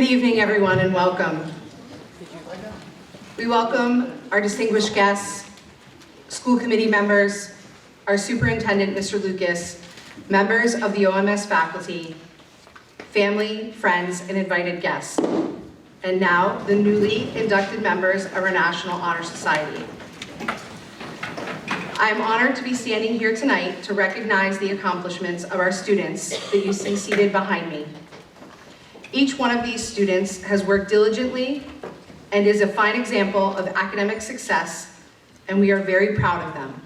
evening, everyone, and welcome. We welcome our distinguished guests, school committee members, our superintendent, Mr. Lucas, members of the OMS faculty, family, friends, and invited guests, and now the newly inducted members of our National Honor Society. I am honored to be standing here tonight to recognize the accomplishments of our students that you see seated behind me. Each one of these students has worked diligently and is a fine example of academic success, and we are very proud of them.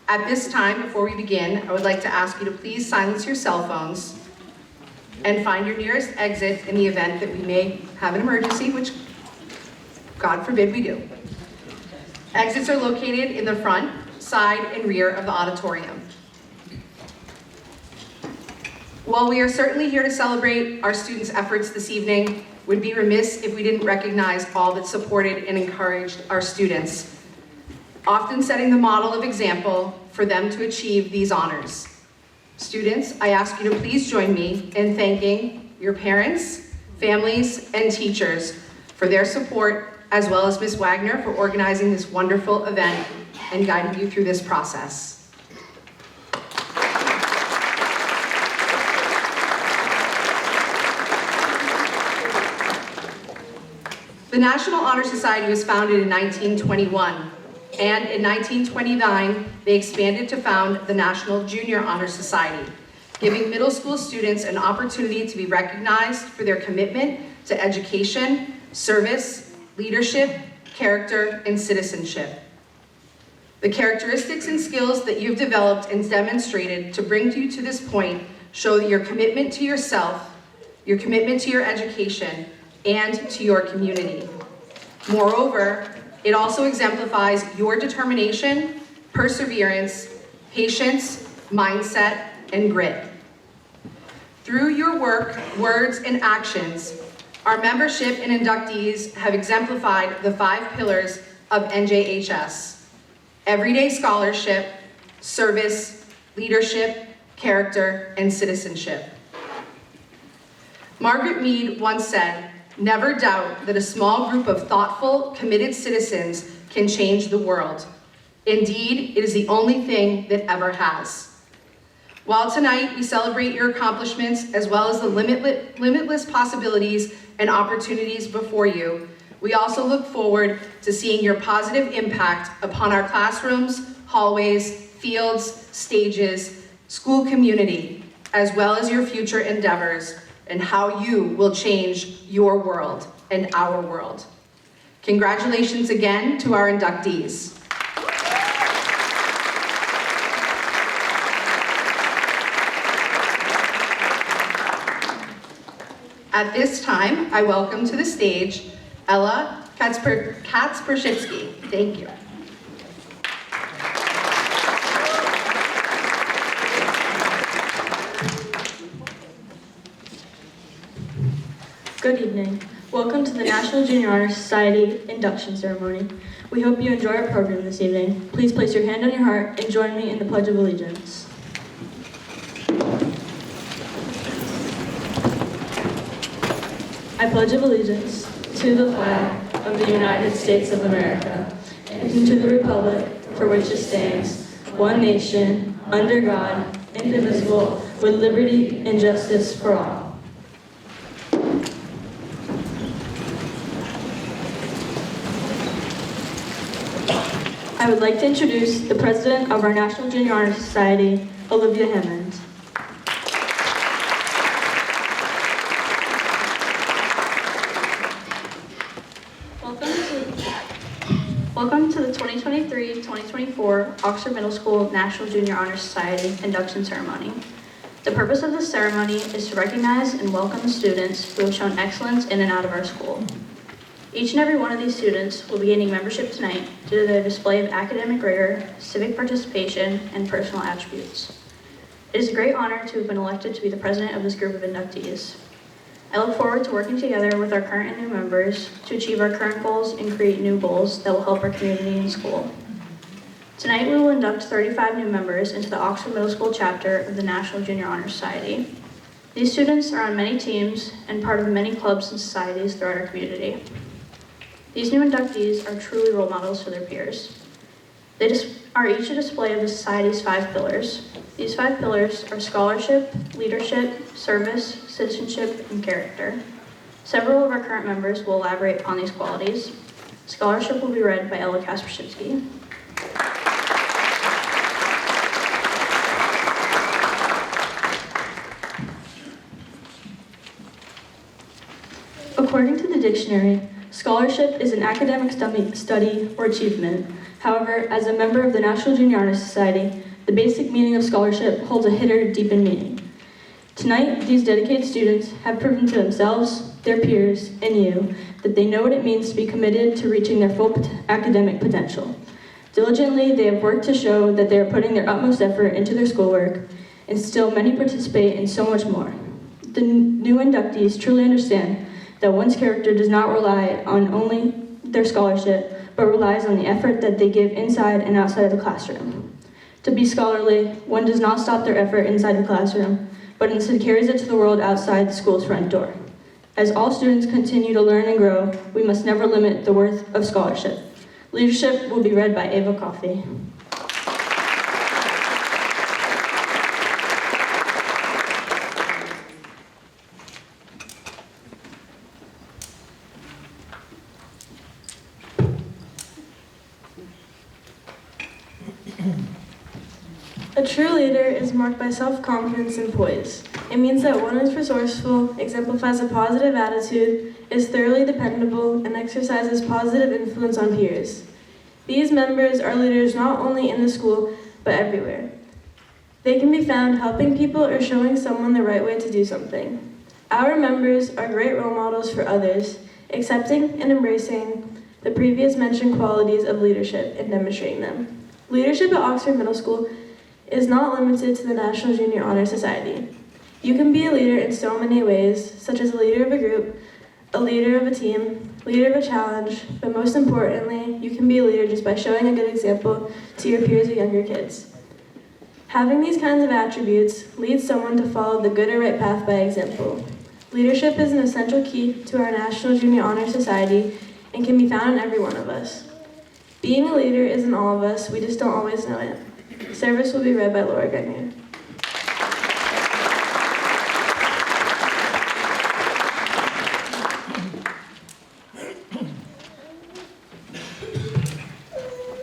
At this time, before we begin, I would like to ask you to please silence your cell phones and find your nearest exit in the event that we may have an emergency, which God forbid we do. Exits are located in the front, side, and rear of the auditorium. While we are certainly here to celebrate our students' efforts this evening, we'd be remiss if we didn't recognize all that supported and encouraged our students, often setting the model of example for them to achieve these honors. Students, I ask you to please join me in thanking your parents, families, and teachers for their support, as well as Ms. Wagner for organizing this wonderful event and guiding you through this process. The National Honor Society was founded in 1921, and in 1929, they expanded to found the National Junior Honor Society, giving middle school students an opportunity to be recognized for their commitment to education, service, leadership, character, and citizenship. The characteristics and skills that you've developed and demonstrated to bring you to this point show that your commitment to yourself, your commitment to your education, and to your community. Moreover, it also exemplifies your determination, perseverance, patience, mindset, and grit. Through your work, words, and actions, our membership and inductees have exemplified the 5 pillars of NJHS: everyday scholarship, service, leadership, character, and citizenship. Margaret Mead once said, "Never doubt that a small group of thoughtful, committed citizens can change the world. Indeed, it is the only thing that ever has." While tonight we celebrate your accomplishments as well as the limitless possibilities and opportunities before you, we also look forward to seeing your positive impact upon our classrooms, hallways, fields, stages, school community, as well as your future endeavors and how you will change your world and our world. Congratulations again to our inductees. At this time, I welcome to the stage Ella Katzpershitsky. Thank you. Good evening. Welcome to the National Junior Honor Society Induction Ceremony. We hope you enjoy our program this evening. Please place your hand on your heart and join me in the Pledge of Allegiance. I pledge allegiance to the flag of the United States of America and to the republic for which it stands, one nation, under God, indivisible, with liberty and justice for all. I would like to introduce the president of our National Junior Honor Society, Olivia Hammond. Welcome to the 2023-2024 Oxford Middle School National Junior Honor Society Induction Ceremony. The purpose of this ceremony is to recognize and welcome the students who have shown excellence in and out of our school. Each and every one of these students will be gaining membership tonight due to their display of academic rigor, civic participation, and personal attributes. It is a great honor to have been elected to be the president of this group of inductees. I look forward to working together with our current and new members to achieve our current goals and create new goals that will help our community and school. Tonight we will induct 35 new members into the Oxford Middle School chapter of the National Junior Honor Society. These students are on many teams and part of many clubs and societies throughout our community. These new inductees are truly role models for their peers. They are each a display of the society's 5 pillars. These 5 pillars are scholarship, leadership, service, citizenship, and character. Several of our current members will elaborate on these qualities. Scholarship will be read by Ella Kaspershinsky. According to the dictionary, scholarship is an academic study or achievement. However, as a member of the National Junior Honor Society, the basic meaning of scholarship holds a hidden, deepened meaning. Tonight, these dedicated students have proven to themselves, their peers, and you that they know what it means to be committed to reaching their full academic potential. Diligently, they have worked to show that they are putting their utmost effort into their schoolwork, and still many participate in so much more. The new inductees truly understand that one's character does not rely on only their scholarship, but relies on the effort that they give inside and outside of the classroom. To be scholarly, one does not stop their effort inside the classroom, but instead carries it to the world outside the school's front door. As all students continue to learn and grow, we must never limit the worth of scholarship. Leadership will be read by Ava Coffey. A true leader is marked by self-confidence and poise. It means that one is resourceful, exemplifies a positive attitude, is thoroughly dependable, and exercises positive influence on peers. These members are leaders not only in the school, but everywhere. They can be found helping people or showing someone the right way to do something. Our members are great role models for others, accepting and embracing the previous mentioned qualities of leadership and demonstrating them. Leadership at Oxford Middle School is not limited to the National Junior Honor Society. You can be a leader in so many ways, such as a leader of a group, a leader of a team, leader of a challenge, but most importantly, you can be a leader just by showing a good example to your peers or younger kids. Having these kinds of attributes leads someone to follow the good or right path by example. Leadership is an essential key to our National Junior Honor Society and can be found in every one of us. Being a leader is in all of us, we just don't always know it. Service will be read by Laura Gardner.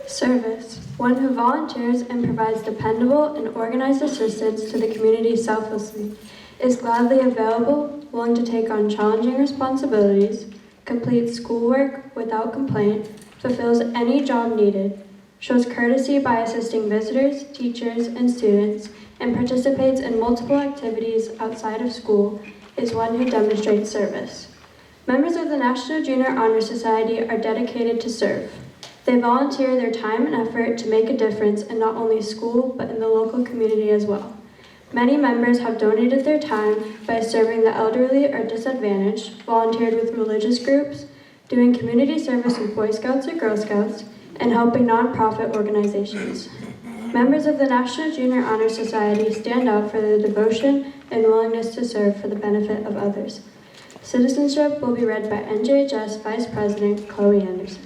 Service, one who volunteers and provides dependable and organized assistance to the community selflessly, is gladly available, willing to take on challenging responsibilities, completes schoolwork without complaint, fulfills any job needed, shows courtesy by assisting visitors, teachers, and students, and participates in multiple activities outside of school, is one who demonstrates service. Members of the National Junior Honor Society are dedicated to serve. They volunteer their time and effort to make a difference in not only school, but in the local community as well. Many members have donated their time by serving the elderly or disadvantaged, volunteered with religious groups, doing community service with Boy Scouts or Girl Scouts, and helping nonprofit organizations. Members of the National Junior Honor Society stand out for their devotion and willingness to serve for the benefit of others. Citizenship will be read by NJHS Vice President Chloe Anderson.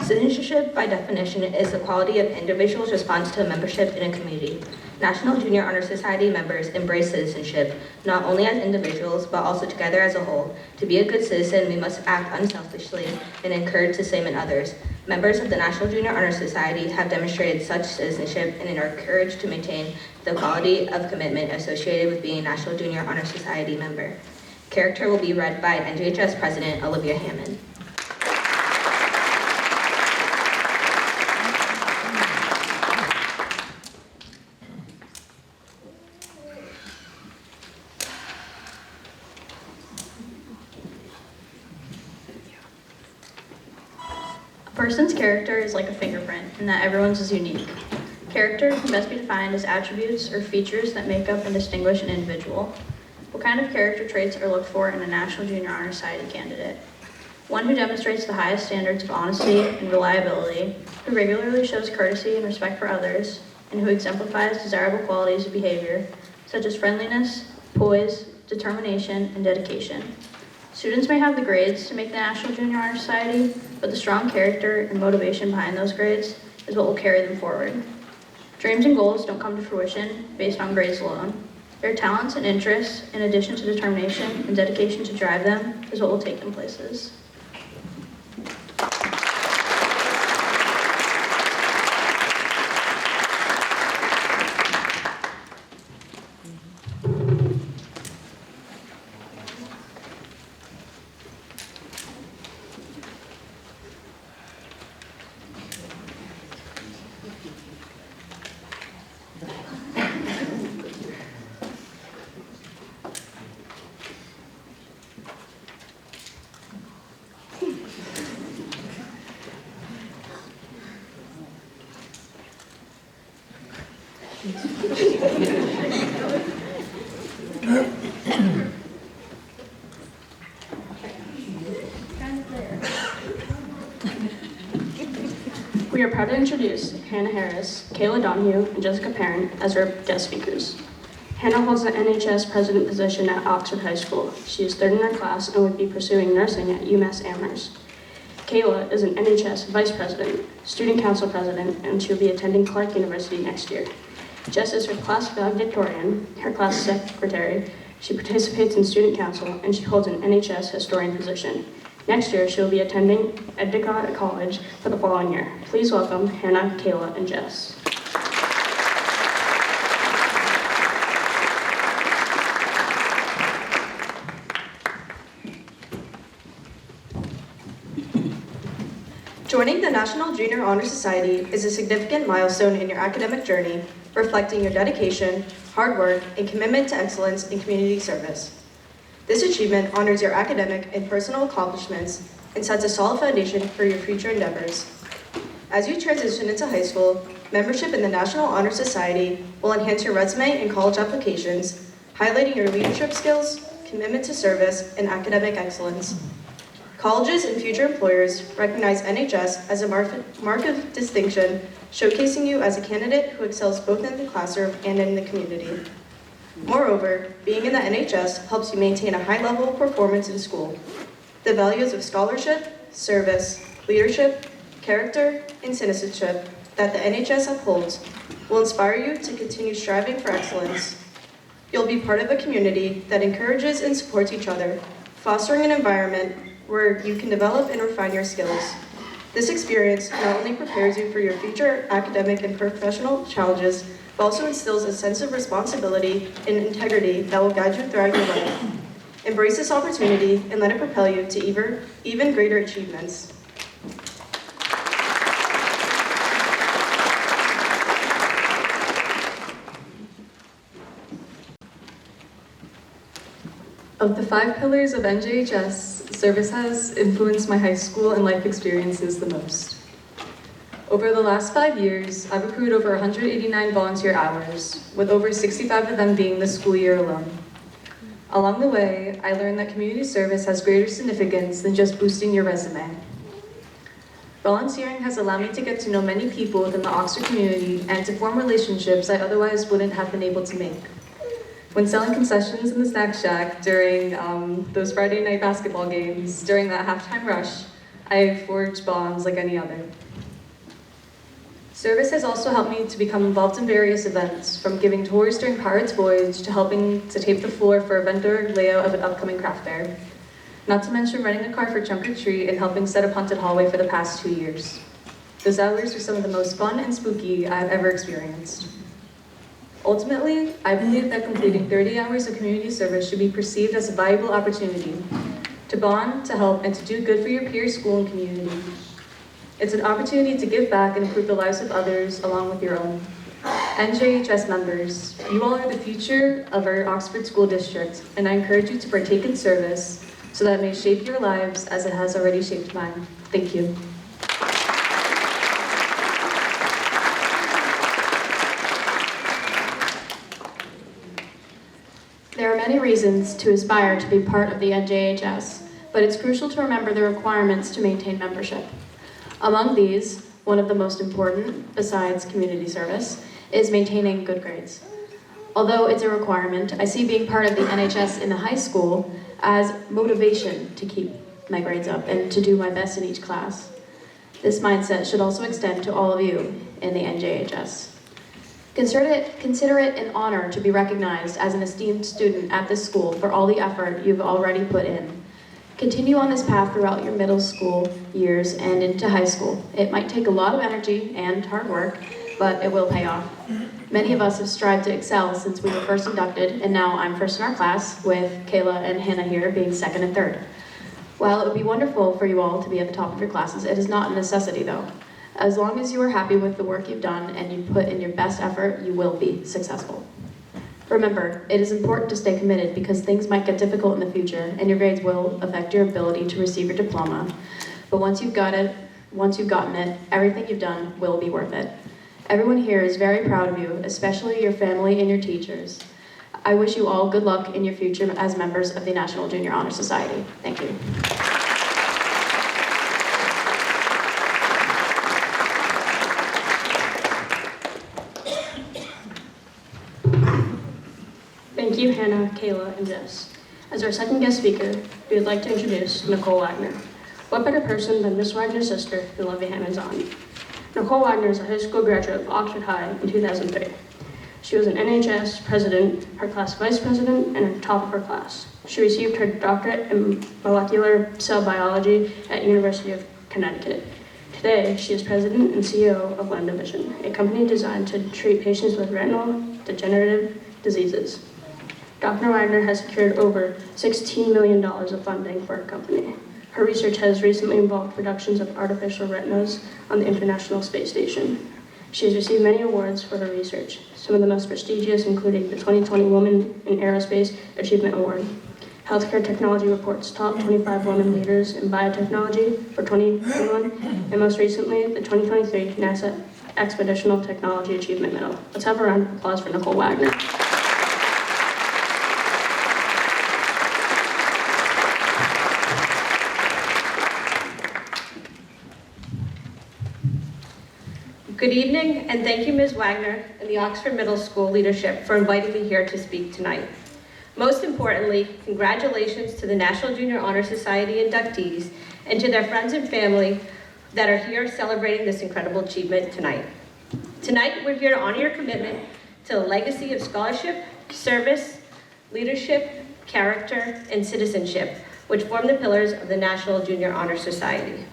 Citizenship, by definition, is the quality of individuals' response to membership in a community. National Junior Honor Society members embrace citizenship, not only as individuals, but also together as a whole. To be a good citizen, we must act unselfishly and encourage the same in others. Members of the National Junior Honor Society have demonstrated such citizenship and are encouraged to maintain the quality of commitment associated with being a National Junior Honor Society member. Character will be read by NJHS President Olivia Hammond. A person's character is like a fingerprint, in that everyone's is unique. Character can best be defined as attributes or features that make up and distinguish an individual. What kind of character traits are looked for in a National Junior Honor Society candidate? one who demonstrates the highest standards of honesty and reliability, who regularly shows courtesy and respect for others, and who exemplifies desirable qualities of behavior, such as friendliness, poise, determination, and dedication. Students may have the grades to make the National Junior Honor Society, but the strong character and motivation behind those grades is what will carry them forward. Dreams and goals don't come to fruition based on grades alone. Their talents and interests, in addition to determination and dedication to drive them, is what will take them places. We are proud to introduce Hannah Harris, Kayla Donahue, and Jessica Parent as our guest speakers. Hannah holds the NHS president position at Oxford High School. She is third in her class and would be pursuing nursing at UMass Amherst. Kayla is an NHS vice president, student council president, and she'll be attending Clark University next year. Jess is her class valedictorian, her class secretary. She participates in student council, and she holds an NHS historian position. Next year, she'll be attending Endicott College for the following year. Please welcome Hannah, Kayla, and Jess. Joining the National Junior Honor Society is a significant milestone in your academic journey, reflecting your dedication, hard work, and commitment to excellence in community service. This achievement honors your academic and personal accomplishments and sets a solid foundation for your future endeavors. As you transition into high school, membership in the National Honor Society will enhance your resume and college applications, highlighting your leadership skills, commitment to service, and academic excellence. Colleges and future employers recognize NHS as a mark of distinction, showcasing you as a candidate who excels both in the classroom and in the community. Moreover, being in the NHS helps you maintain a high level of performance in school. The values of scholarship, service, leadership, character, and citizenship that the NHS upholds will inspire you to continue striving for excellence. You'll be part of a community that encourages and supports each other, fostering an environment where you can develop and refine your skills. This experience not only prepares you for your future academic and professional challenges, but also instills a sense of responsibility and integrity that will guide you throughout your life. Embrace this opportunity and let it propel you to even greater achievements. Of the 5 pillars of NJHS, service has influenced my high school and life experiences the most. Over the last 5 years, I've accrued over 189 volunteer hours, with over 65 of them being this school year alone. Along the way, I learned that community service has greater significance than just boosting your resume. Volunteering has allowed me to get to know many people within the Oxford community and to form relationships I otherwise wouldn't have been able to make. When selling concessions in the snack shack during those Friday night basketball games, during that halftime rush, I forged bonds like any other. Service has also helped me to become involved in various events, from giving tours during Pirates Voyage to helping to tape the floor for a vendor layout of an upcoming craft fair. Not to mention renting a car for Trunk or Treat and helping set up haunted hallway for the past 2 years. Those hours were some of the most fun and spooky I've ever experienced. Ultimately, I believe that completing 30 hours of community service should be perceived as a valuable opportunity to bond, to help, and to do good for your peers, school, and community. It's an opportunity to give back and improve the lives of others along with your own. NJHS members, you all are the future of our Oxford School District, and I encourage you to partake in service so that it may shape your lives as it has already shaped mine. Thank you. There are many reasons to aspire to be part of the NJHS. but it's crucial to remember the requirements to maintain membership. Among these, one of the most important, besides community service, is maintaining good grades. Although it's a requirement, I see being part of the NHS in the high school as motivation to keep my grades up and to do my best in each class. This mindset should also extend to all of you in the NJHS. Consider it an honor to be recognized as an esteemed student at this school for all the effort you've already put in. Continue on this path throughout your middle school years and into high school. It might take a lot of energy and hard work, but it will pay off. Many of us have strived to excel since we were first inducted, and now I'm first in our class, with Kayla and Hannah here being second and third. While it would be wonderful for you all to be at the top of your classes, it is not a necessity though. As long as you are happy with the work you've done and you put in your best effort, you will be successful. Remember, it is important to stay committed because things might get difficult in the future and your grades will affect your ability to receive your diploma. But once you've gotten it, everything you've done will be worth it. Everyone here is very proud of you, especially your family and your teachers. I wish you all good luck in your future as members of the National Junior Honor Society. Thank you. Thank you, Hannah, Kayla, and Jess. As our second guest speaker, we would like to introduce Nicole Wagner. What better person than Miss Wagner's sister to love your hands-on? Nicole Wagner is a high school graduate of Oxford High in 2003. She was an NHS president, her class vice president, and top of her class. She received her doctorate in molecular cell biology at University of Connecticut. Today, she is president and CEO of Lambda Vision, a company designed to treat patients with retinal degenerative diseases. Dr. Wagner has secured over $16 million of funding for her company. Her research has recently involved productions of artificial retinas on the International Space Station. She has received many awards for her research, some of the most prestigious including the 2020 Women in Aerospace Achievement Award. Healthcare Technology Report's top 25 women leaders in biotechnology for 2021, and most recently, the 2023 NASA Expeditional Technology Achievement Medal. Let's have a round of applause for Nicole Wagner. Good evening, and thank you, Ms. Wagner and the Oxford Middle School leadership for inviting me here to speak tonight. Most importantly, congratulations to the National Junior Honor Society inductees and to their friends and family that are here celebrating this incredible achievement tonight. Tonight, we're here to honor your commitment to a legacy of scholarship, service, leadership, character, and citizenship, which form the pillars of the National Junior Honor Society.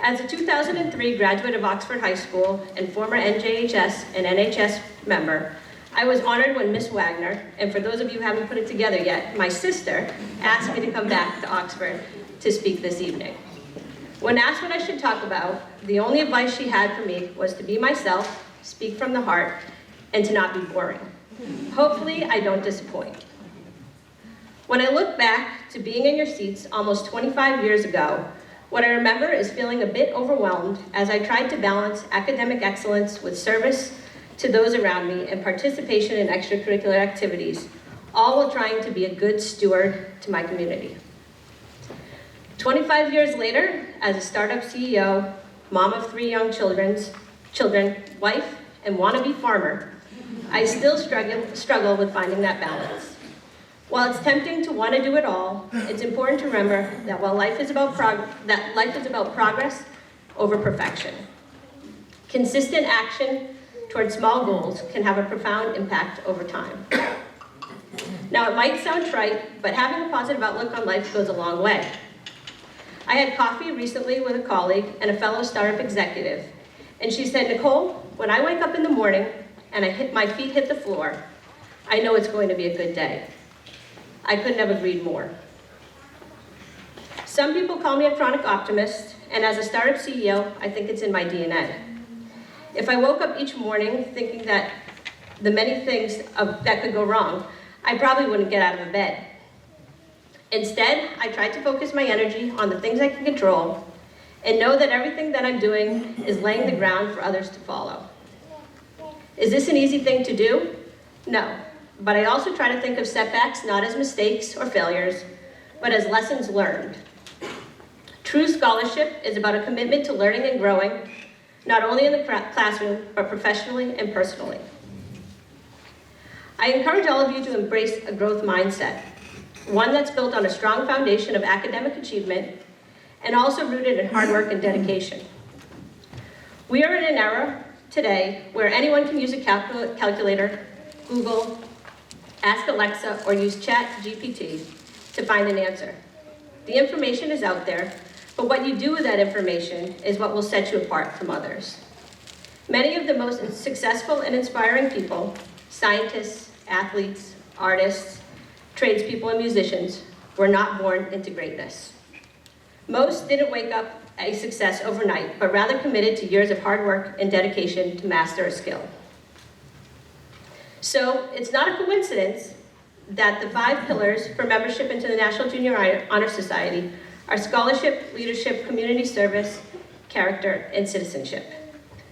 As a 2003 graduate of Oxford High School and former NJHS and NHS member, I was honored when Miss Wagner, and for those of you who haven't put it together yet, my sister, asked me to come back to Oxford to speak this evening. When asked what I should talk about, the only advice she had for me was to be myself, speak from the heart, and to not be boring. Hopefully, I don't disappoint. When I look back to being in your seats almost 25 years ago, what I remember is feeling a bit overwhelmed as I tried to balance academic excellence with service to those around me and participation in extracurricular activities, all while trying to be a good steward to my community. 25 years later, as a startup CEO, mom of 3 young children, wife, and wannabe farmer, I still struggle with finding that balance. While it's tempting to want to do it all, it's important to remember that life is about progress over perfection. Consistent action towards small goals can have a profound impact over time. Now, it might sound trite, but having a positive outlook on life goes a long way. I had coffee recently with a colleague and a fellow startup executive, and she said, "Nicole, when I wake up in the morning and my feet hit the floor, I know it's going to be a good day." I couldn't have agreed more. Some people call me a chronic optimist, and as a startup CEO, I think it's in my DNA. If I woke up each morning thinking that the many things that could go wrong, I probably wouldn't get out of bed. Instead, I try to focus my energy on the things I can control and know that everything that I'm doing is laying the ground for others to follow. Is this an easy thing to do? No. But I also try to think of setbacks not as mistakes or failures, but as lessons learned. True scholarship is about a commitment to learning and growing, not only in the classroom, but professionally and personally. I encourage all of you to embrace a growth mindset, one that's built on a strong foundation of academic achievement and also rooted in hard work and dedication. We are in an era today where anyone can use a calculator, Google, ask Alexa, or use ChatGPT to find an answer. The information is out there, but what you do with that information is what will set you apart from others. Many of the most successful and inspiring people, scientists, athletes, artists, tradespeople, and musicians, were not born into greatness. Most didn't wake up a success overnight, but rather committed to years of hard work and dedication to master a skill. So it's not a coincidence that the 5 pillars for membership into the National Junior Honor Society are scholarship, leadership, community service, character, and citizenship.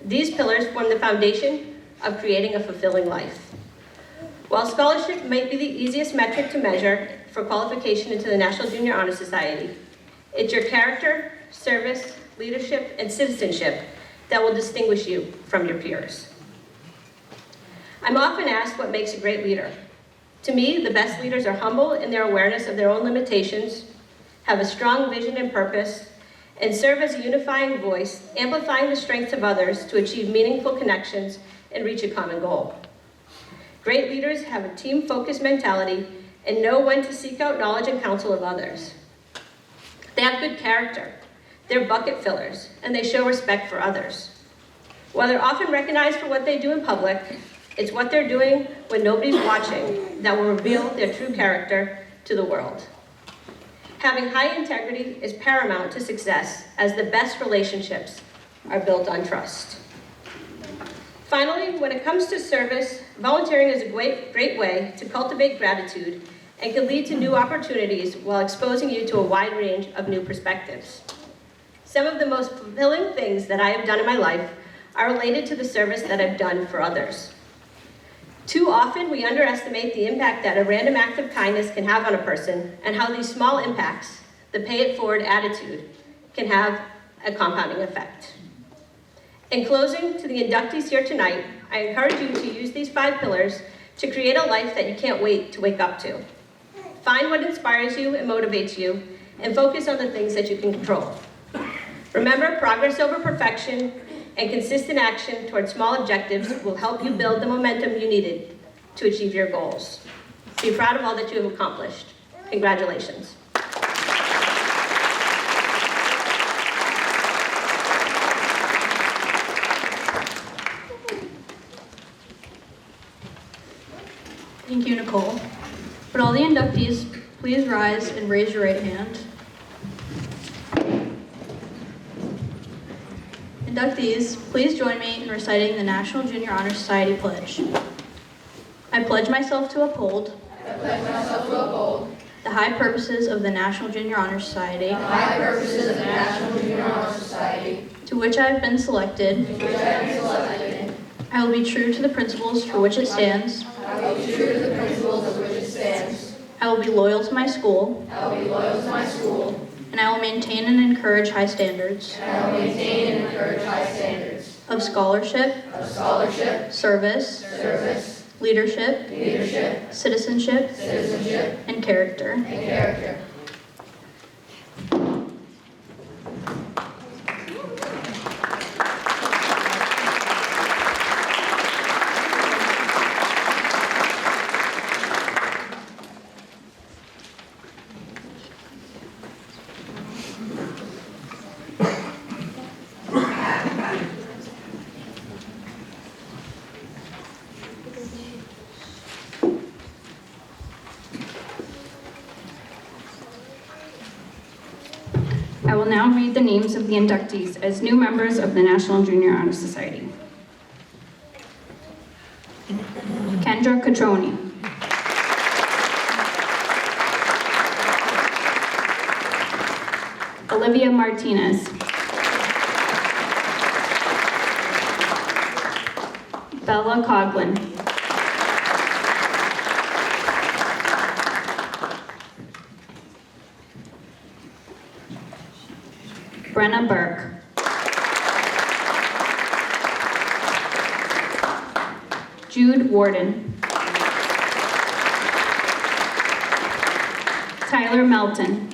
These pillars form the foundation of creating a fulfilling life. While scholarship might be the easiest metric to measure for qualification into the National Junior Honor Society, it's your character, service, leadership, and citizenship that will distinguish you from your peers. I'm often asked what makes a great leader. To me, the best leaders are humble in their awareness of their own limitations, have a strong vision and purpose, and serve as a unifying voice, amplifying the strengths of others to achieve meaningful connections and reach a common goal. Great leaders have a team-focused mentality and know when to seek out knowledge and counsel of others. They have good character, they're bucket fillers, and they show respect for others. While they're often recognized for what they do in public, it's what they're doing when nobody's watching that will reveal their true character to the world. Having high integrity is paramount to success, as the best relationships are built on trust. Finally, when it comes to service, volunteering is a great way to cultivate gratitude and can lead to new opportunities while exposing you to a wide range of new perspectives. Some of the most fulfilling things that I have done in my life are related to the service that I've done for others. Too often, we underestimate the impact that a random act of kindness can have on a person, and how these small impacts, the pay it forward attitude, can have a compounding effect. In closing, to the inductees here tonight, I encourage you to use these 5 pillars to create a life that you can't wait to wake up to. Find what inspires you and motivates you, and focus on the things that you can control. Remember, progress over perfection and consistent action towards small objectives will help you build the momentum you needed to achieve your goals. Be proud of all that you have accomplished. Congratulations. Thank you, Nicole. Would all the inductees please rise and raise your right hand? Inductees, please join me in reciting the National Junior Honor Society Pledge. I pledge myself to uphold the high purposes of the National Junior Honor Society, to which I have been selected. I will be true to the principles for which it stands. I will be loyal to my school. And I will maintain and encourage high standards. Of scholarship. Service. Leadership. Citizenship. And character. I will now read the names of the inductees as new members of the National Junior Honor Society. Kendra Catroni. Olivia Martinez. Bella Coughlin. Brenna Burke. Jude Warden. Tyler Melton.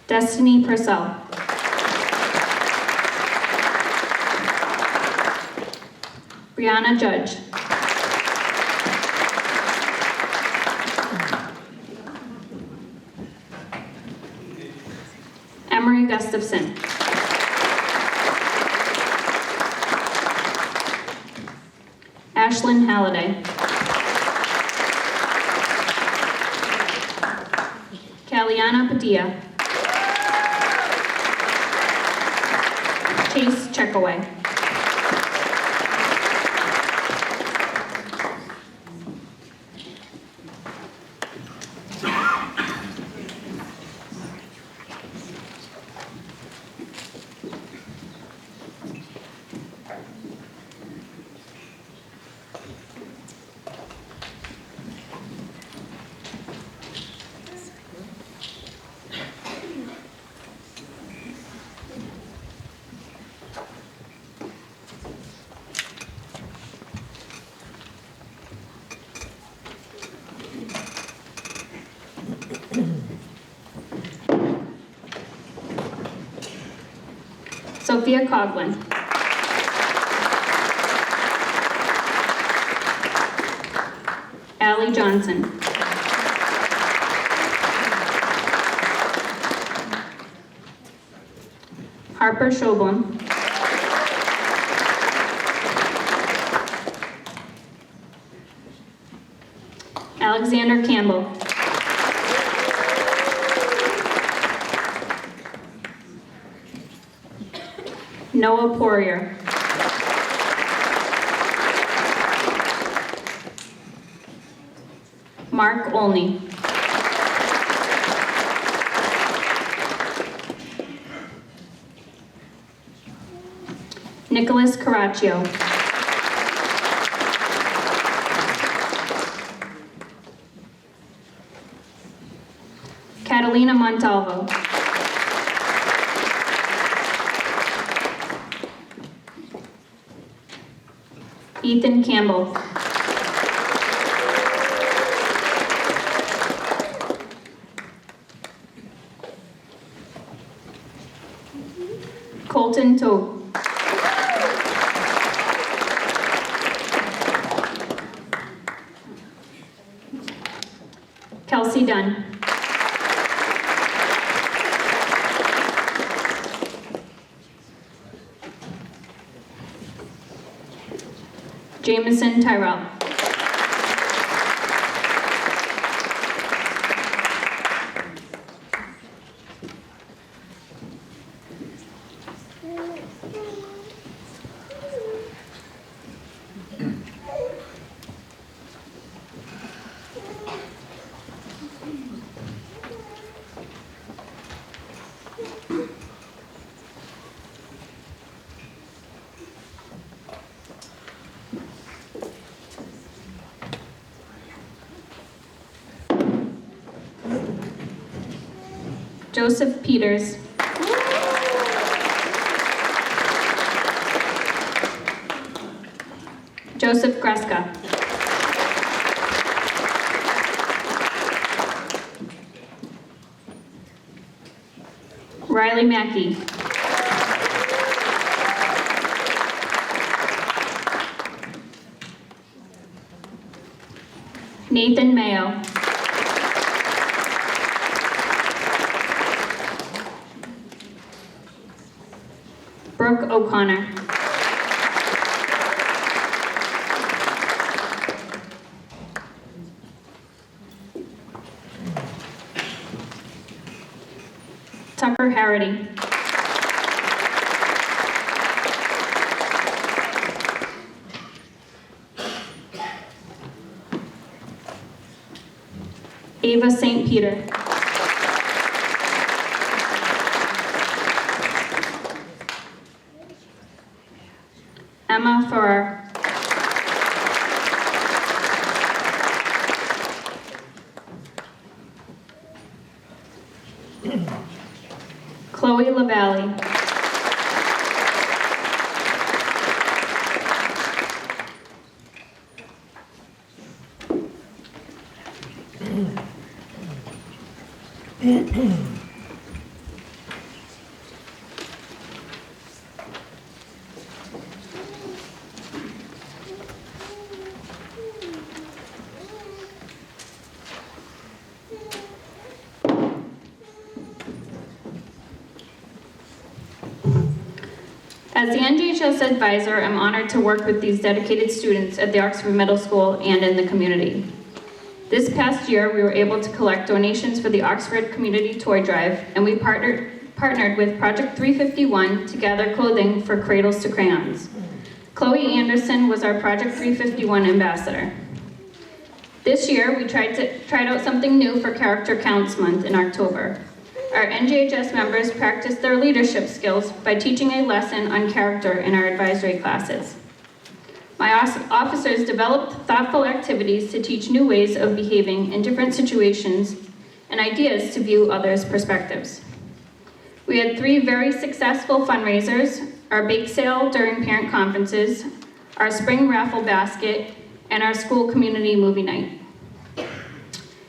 Destiny Purcell. Brianna Judge. Emery Gustafson. Ashlyn Halliday. Kaliana Padilla. Chase Checkaway. Sophia Coughlin. Allie Johnson. Harper Schobel. Alexander Campbell. Noah Poirier. Mark Olney. Nicholas Caraccio. Catalina Montalvo. Ethan Campbell. Colton Tote. Kelsey Dunn. Jameson Tyrell. Joseph Peters. Joseph Greska. Riley Mackey. Nathan Mayo. Brooke O'Connor. Tucker Harity. Ava St. Peter. Emma Farrar. Chloe LaValle. As the NJHS advisor, I'm honored to work with these dedicated students at the Oxford Middle School and in the community. This past year, we were able to collect donations for the Oxford Community Toy Drive, and we partnered with Project 351 to gather clothing for Cradles to Crayons. Chloe Anderson was our Project 351 ambassador. This year, we tried out something new for Character Counts Month in October. Our NJHS members practiced their leadership skills by teaching a lesson on character in our advisory classes. My officers developed thoughtful activities to teach new ways of behaving in different situations and ideas to view others' perspectives. We had 3 very successful fundraisers: our bake sale during parent conferences, our spring raffle basket, and our school community movie night.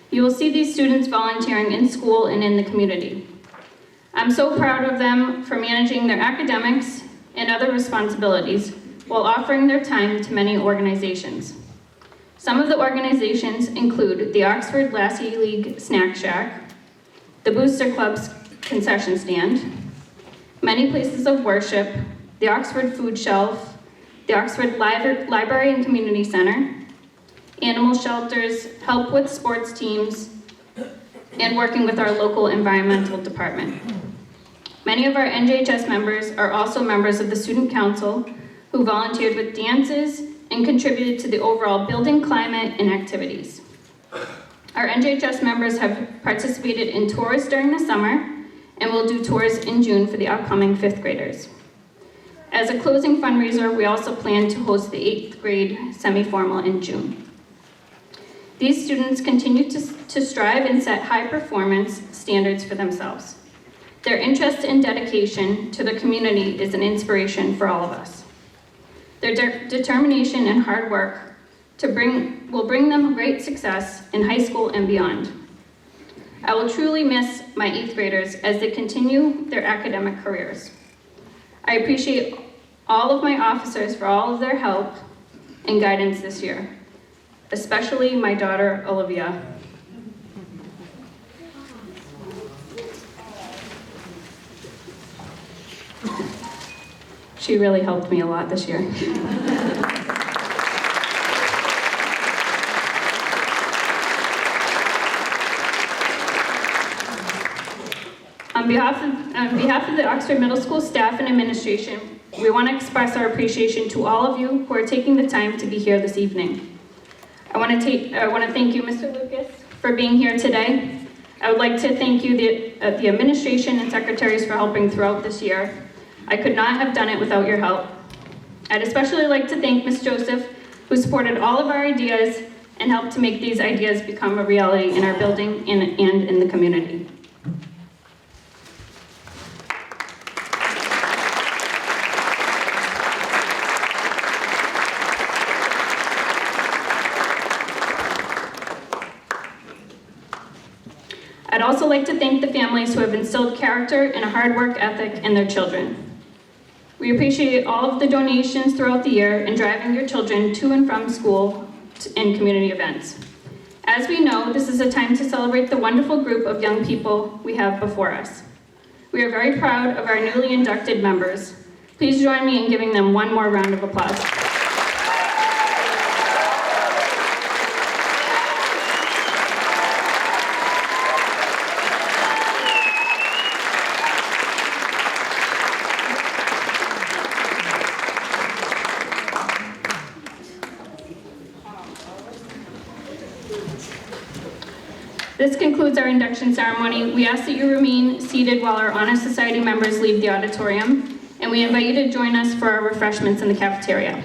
You will see these students volunteering in school and in the community. I'm so proud of them for managing their academics and other responsibilities while offering their time to many organizations. Some of the organizations include the Oxford Lassie League Snack Shack, the Booster Club's concession stand, many places of worship, the Oxford Food Shelf, the Oxford Library and Community Center, animal shelters, help with sports teams, and working with our local environmental department. Many of our NJHS members are also members of the Student Council who volunteered with dances and contributed to the overall building climate and activities. Our NJHS members have participated in tours during the summer and will do tours in June for the upcoming 5th graders. As a closing fundraiser, we also plan to host the 8th grade semi-formal in June. These students continue to strive and set high performance standards for themselves. Their interest and dedication to the community is an inspiration for all of us. Their determination and hard work will bring them great success in high school and beyond. I will truly miss my 8th graders as they continue their academic careers. I appreciate all of my officers for all of their help and guidance this year, especially my daughter, Olivia. She really helped me a lot this year. On behalf of the Oxford Middle School staff and administration, we want to express our appreciation to all of you who are taking the time to be here this evening. I want to thank you, Mr. Lucas, for being here today. I would like to thank you, the administration and secretaries, for helping throughout this year. I could not have done it without your help. I'd especially like to thank Ms. Joseph, who supported all of our ideas and helped to make these ideas become a reality in our building and in the community. I'd also like to thank the families who have instilled character and a hard work ethic in their children. We appreciate all of the donations throughout the year in driving your children to and from school and community events. As we know, this is a time to celebrate the wonderful group of young people we have before us. We are very proud of our newly inducted members. Please join me in giving them one more round of applause. This concludes our induction ceremony. We ask that you remain seated while our Honor Society members leave the auditorium, and we invite you to join us for our refreshments in the cafeteria.